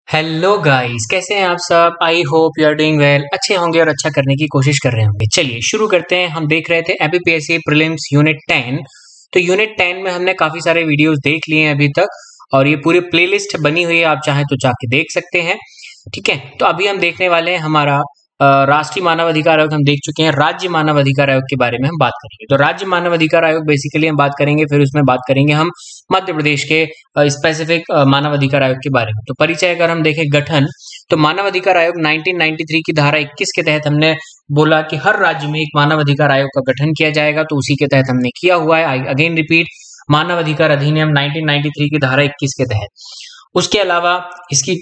Hello guys, कैसे हैं आप सब। I hope you are doing well. अच्छे होंगे और अच्छा करने की कोशिश कर रहे होंगे। चलिए शुरू करते हैं। हम देख रहे थे एबीपीएससी प्रीलिम्स यूनिट 10। तो यूनिट 10 में हमने काफी सारे वीडियोस देख लिए हैं अभी तक, और ये पूरी प्लेलिस्ट बनी हुई है, आप चाहें तो जाके देख सकते हैं। ठीक है, तो अभी हम देखने वाले हैं हमारा राष्ट्रीय मानव अधिकार आयोग हम देख चुके हैं। राज्य मानव अधिकार आयोग के बारे में हम बात करेंगे। तो राज्य मानव अधिकार आयोग बेसिकली हम बात करेंगे, फिर उसमें बात करेंगे हम मध्य प्रदेश के स्पेसिफिक मानव अधिकार आयोग के बारे में। तो परिचय अगर हम देखें, गठन, तो मानव अधिकार आयोग 1993 की धारा 21 के तहत हमने बोला कि हर राज्य में एक मानव अधिकार आयोग का गठन किया जाएगा, तो उसी के तहत हमने किया हुआ है। आई अगेन रिपीट, मानव अधिकार अधिनियम 1993 की धारा 21 के तहत। उसके अलावा इसकी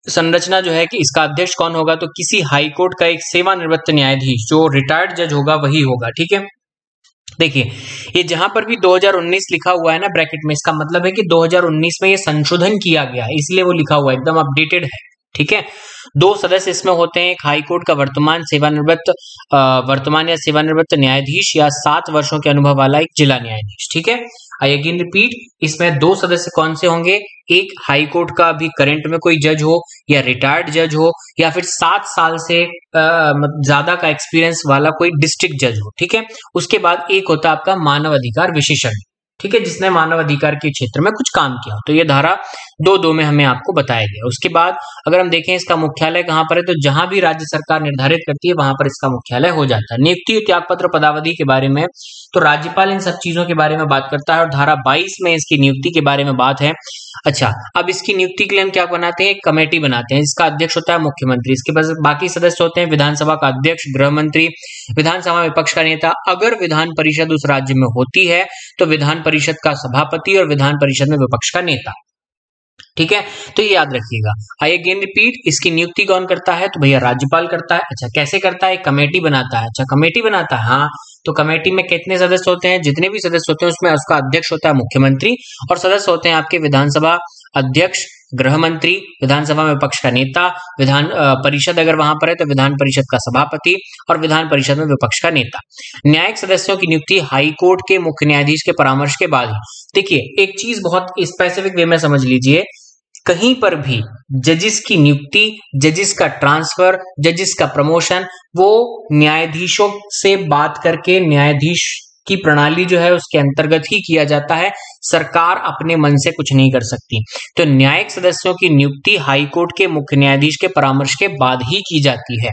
संरचना जो है कि इसका अध्यक्ष कौन होगा, तो किसी हाई कोर्ट का एक सेवानिवृत्त न्यायाधीश, जो रिटायर्ड जज होगा वही होगा। ठीक है, देखिए ये जहां पर भी 2019 लिखा हुआ है ना ब्रैकेट में, इसका मतलब है कि 2019 में ये संशोधन किया गया है, इसलिए वो लिखा हुआ है, एकदम अपडेटेड है। ठीक है, 2 सदस्य इसमें होते हैं। एक हाईकोर्ट का वर्तमान या सेवानिवृत्त न्यायाधीश, या 7 वर्षों के अनुभव वाला एक जिला न्यायाधीश। ठीक है, आई अगेन रिपीट, इसमें 2 सदस्य कौन से होंगे, एक हाईकोर्ट का भी करंट में कोई जज हो, या रिटायर्ड जज हो, या फिर 7 साल से ज्यादा का एक्सपीरियंस वाला कोई डिस्ट्रिक्ट जज हो। ठीक है, उसके बाद एक होता है आपका मानव अधिकार विशेषज्ञ। ठीक है, जिसने मानव अधिकार के क्षेत्र में कुछ काम किया हो। तो ये धारा 2 में हमें आपको बताया गया। उसके बाद अगर हम देखें इसका मुख्यालय कहां पर है, तो जहां भी राज्य सरकार निर्धारित करती है वहां पर इसका मुख्यालय हो जाता है। नियुक्ति, त्यागपत्र, पदावधि के बारे में तो राज्यपाल इन सब चीजों के बारे में बात करता है, और धारा 22 में इसकी नियुक्ति के बारे में बात है। अच्छा, अब इसकी नियुक्ति के लिए हम क्या बनाते हैं, एक कमेटी बनाते हैं, इसका अध्यक्ष होता है मुख्यमंत्री। इसके बाद बाकी सदस्य होते हैं विधानसभा का अध्यक्ष, गृह मंत्री, विधानसभा में विपक्ष का नेता, अगर विधान परिषद उस राज्य में होती है तो विधान परिषद का सभापति, और विधान परिषद में विपक्ष का नेता। ठीक है, तो ये याद रखिएगा। आई अगेन रिपीट, इसकी नियुक्ति कौन करता है, तो भैया राज्यपाल करता है। अच्छा, कैसे करता है, कमेटी बनाता है। अच्छा, कमेटी बनाता है, हाँ, तो कमेटी में कितने सदस्य होते हैं, जितने भी सदस्य होते हैं उसमें उसका अध्यक्ष होता है मुख्यमंत्री, और सदस्य होते हैं आपके विधानसभा अध्यक्ष, गृह मंत्री, विधानसभा में विपक्ष का नेता, विधान परिषद अगर वहां पर है तो विधान परिषद का सभापति, और विधान परिषद में विपक्ष का नेता। न्यायिक सदस्यों की नियुक्ति हाई कोर्ट के मुख्य न्यायाधीश के परामर्श के बाद ही। देखिए एक चीज बहुत स्पेसिफिक वे में समझ लीजिए, कहीं पर भी जजिस की नियुक्ति, जजिस का ट्रांसफर, जजिस का प्रमोशन, वो न्यायाधीशों से बात करके, न्यायाधीश की प्रणाली जो है उसके अंतर्गत ही किया जाता है। सरकार अपने मन से कुछ नहीं कर सकती। तो न्यायिक सदस्यों की नियुक्ति हाईकोर्ट के मुख्य न्यायाधीश के परामर्श के बाद ही की जाती है।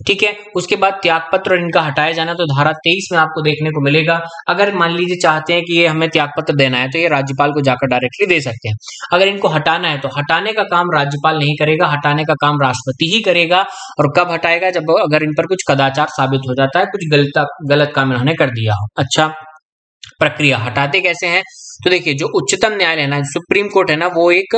ठीक है, उसके बाद त्यागपत्र और इनका हटाया जाना, तो धारा 23 में आपको देखने को मिलेगा। अगर मान लीजिए चाहते हैं कि ये हमें त्यागपत्र देना है, तो ये राज्यपाल को जाकर डायरेक्टली दे सकते हैं। अगर इनको हटाना है तो हटाने का काम राज्यपाल नहीं करेगा, हटाने का काम राष्ट्रपति ही करेगा। और कब हटाएगा, जब अगर इन पर कुछ कदाचार साबित हो जाता है, कुछ गलत काम इन्होंने कर दिया हो। अच्छा, प्रक्रिया हटाते कैसे हैं, तो देखिए जो उच्चतम न्यायालय है ना, सुप्रीम कोर्ट है ना, वो एक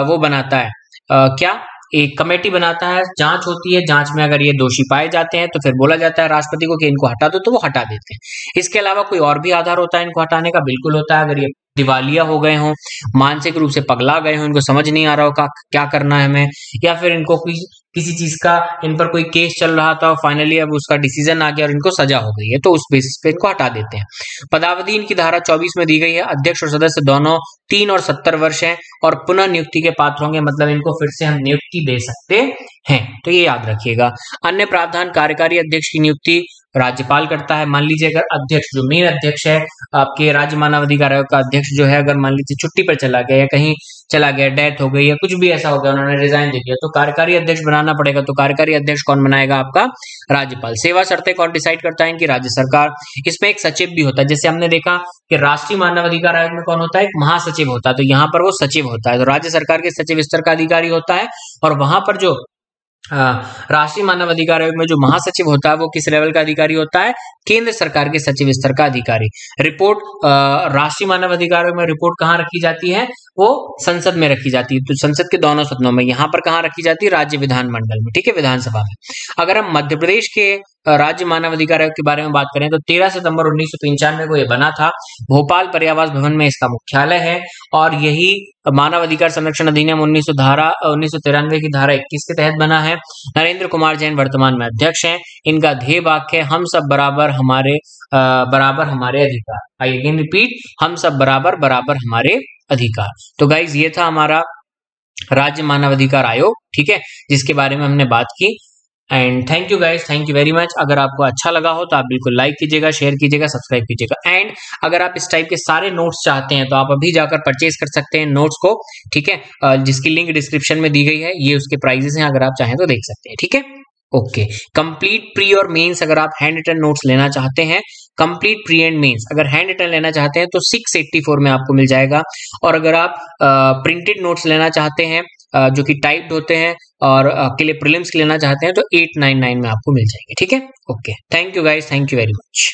वो बनाता है, क्या, एक कमेटी बनाता है, जांच होती है, जांच में अगर ये दोषी पाए जाते हैं तो फिर बोला जाता है राष्ट्रपति को कि इनको हटा दो, तो वो हटा देते हैं। इसके अलावा कोई और भी आधार होता है इनको हटाने का, बिल्कुल होता है। अगर ये दिवालिया हो गए हों, मानसिक रूप से पगला गए हों, इनको समझ नहीं आ रहा हो क्या करना है हमें, या फिर इनको किसी चीज का इन पर कोई केस चल रहा था, फाइनली अब उसका डिसीजन आ गया और इनको सजा हो गई है, तो उस बेसिस पे इनको हटा देते हैं। पदावधि इनकी धारा 24 में दी गई है। अध्यक्ष और सदस्य दोनों 3 और 70 वर्ष हैं, और पुनः नियुक्ति के पात्र होंगे, मतलब इनको फिर से हम नियुक्ति दे सकते हैं, तो ये याद रखिएगा। अन्य प्रावधान, कार्यकारी अध्यक्ष की नियुक्ति राज्यपाल करता है। मान लीजिए अगर अध्यक्ष, जो मेन अध्यक्ष है आपके राज्य मानव अधिकार आयोग का अध्यक्ष जो है, अगर मान लीजिए छुट्टी पर चला गया, या कहीं चला गया, डेथ हो गई, या कुछ भी ऐसा हो गया, उन्होंने रिजाइन दे दिया, तो कार्यकारी अध्यक्ष बनाना पड़ेगा। तो कार्यकारी अध्यक्ष कौन बनाएगा, आपका राज्यपाल। सेवा शर्तें कौन डिसाइड करता है, इनकी राज्य सरकार। इसमें एक सचिव भी होता है, जैसे हमने देखा कि राष्ट्रीय मानव अधिकार आयोग में कौन होता है, एक महासचिव होता है, तो यहाँ पर वो सचिव होता है। तो राज्य सरकार के सचिव स्तर का अधिकारी होता है, और वहां पर जो राष्ट्रीय मानव अधिकार आयोग में जो महासचिव होता है वो किस लेवल का अधिकारी होता है, केंद्र सरकार के सचिव स्तर का अधिकारी। रिपोर्ट, राष्ट्रीय मानव अधिकार आयोग में रिपोर्ट कहाँ रखी जाती है, वो संसद में रखी जाती है, तो संसद के दोनों सदनों में। यहाँ पर कहाँ रखी जाती है, राज्य विधानमंडल में। ठीक है, विधानसभा में। अगर हम मध्य प्रदेश के राज्य मानव अधिकार आयोग के बारे में बात करें, तो 13 सितंबर 1995 को यह बना था। भोपाल पर्यावास भवन में इसका मुख्यालय है, और यही मानव अधिकार संरक्षण अधिनियम 1993 की धारा 21 के तहत बना है। नरेंद्र कुमार जैन वर्तमान में अध्यक्ष हैं। इनका ध्येय वाक्य है, हम सब बराबर हमारे अधिकार। आई अगेन रिपीट, हम सब बराबर हमारे अधिकार। तो गाइज ये था हमारा राज्य मानवाधिकार आयोग, ठीक है, जिसके बारे में हमने बात की। And thank you guys, thank you very much. अगर आपको अच्छा लगा हो तो आप बिल्कुल लाइक कीजिएगा, शेयर कीजिएगा, सब्सक्राइब कीजिएगा। एंड अगर आप इस टाइप के सारे नोट्स चाहते हैं तो आप अभी जाकर परचेज कर सकते हैं नोट्स को, ठीक है, जिसकी लिंक डिस्क्रिप्शन में दी गई है। ये उसके प्राइजेस हैं, अगर आप चाहें तो देख सकते हैं, ठीक है। ओके, कंप्लीट प्री और मेंस अगर आप हैंड रिटन नोट्स लेना चाहते हैं, कंप्लीट प्री एंड मेंस अगर हैंड रिटन लेना चाहते हैं तो 684 में आपको मिल जाएगा। और अगर आप प्रिंटेड नोट्स लेना चाहते हैं जो कि टाइप्ड होते हैं और के लिए प्रीलिम्स लेना चाहते हैं तो 899 में आपको मिल जाएंगे, ठीक है। Okay, thank you guys, thank you very much.